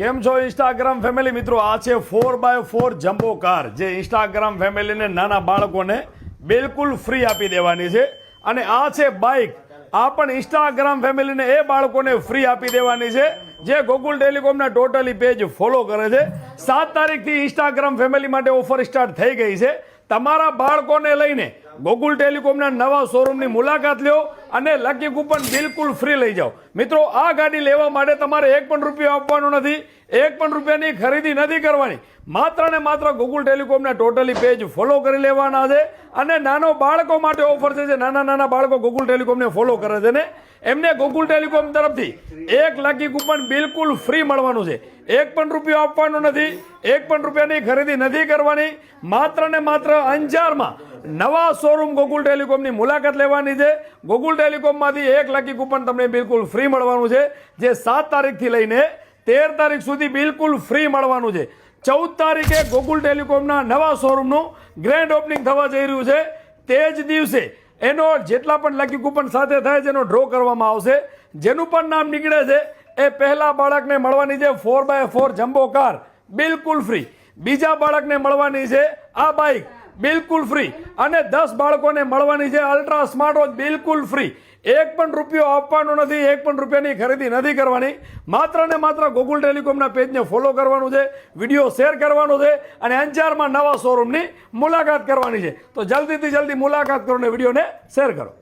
કેમ છો Instagram family મિત્રો? આ છે 4x4 જમ્બો કાર જે ઇન્સ્ટાગ્રામ ફેમિલીને નાના બાળકોને બિલકુલ ફ્રી આપી દેવાની છે. અને આ છે બાઇક, આ પણ ઇન્સ્ટાગ્રામ ફેમિલીને એ બાળકોને ફ્રી આપી દેવાની છે જે ગોકુલ ટેલિકોમના ટોટલી પેજ ફોલો કરે છે. 7 તારીખથી ઇન્સ્ટાગ્રામ ફેમિલી માટે ઓફર સ્ટાર્ટ થઈ ગઈ છે. તમારા બાળકોને લઈને ગોકુલ ટેલિકોમના નવા શોરૂમની મુલાકાત લ્યો અને લકી કૂપન બિલકુલ ફ્રી લઈ જાઓ. મિત્રો, આ ગાડી લેવા માટે તમારે એક પણ રૂપિયો આપવાનો નથી, એક પણ રૂપિયાની ખરીદી નથી કરવાની. માત્ર ને માત્ર ગોકુલ ટેલિકોમના ટોટલી પેજ ફોલો કરી લેવાના છે. અને નાનો બાળકો માટે ઓફર છે, જે નાના નાના બાળકો ગોકુલ ટેલિકોમને ફોલો કરે છે ને એમને ગોકુલ ટેલિકોમ તરફથી એક લકી કૂપન બિલકુલ ફ્રી મળવાનું છે. એક પણ રૂપિયો આપવાનો નથી, એક પણ રૂપિયાની ખરીદી નથી કરવાની. માત્ર ને માત્ર અંજારમાં નવા શોરૂમ ગોકુલ ટેલિકોમની મુલાકાત લેવાની છે. ગોકુલ ટેલિકોમમાંથી એક લકી કૂપન તમને બિલકુલ ફ્રી મળવાનું છે, જે 7 તારીખથી લઈને 13 તારીખ સુધી બિલકુલ ફ્રી મળવાનું છે. 14 તારીખે ગોકુલ ટેલિકોમના નવા શોરૂમનું ગ્રેન્ડ ઓપનિંગ થવા જઈ રહ્યું છે. તે જ દિવસે એનો જેટલા પણ લકી કૂપન સાથે થાય છે એનો ડ્રો કરવામાં આવશે. જેનું પણ નામ નીકળે છે એ પહેલા બાળકને મળવાની છે 4x4 જમ્બો કાર બિલકુલ ફ્રી. બીજા બાળકને મળવાની છે આ બાઇક બિલકુલ ફ્રી. અને 10 બાળકોને મળવાની છે અલ્ટ્રા સ્માર્ટ વોચ બિલકુલ ફ્રી. એક પણ રૂપિયો આપવાનો નથી, એક પણ રૂપિયાની ખરીદી નથી કરવાની. માત્ર ને માત્ર ગોકુલ ટેલિકોમના પેજને ફોલો કરવાનું છે, વિડીયો શેર કરવાનો છે અને અંજારમાં નવા શોરૂમની મુલાકાત કરવાની છે. તો જલ્દીથી જલ્દી મુલાકાત કરો અને વિડીયોને શેર કરો.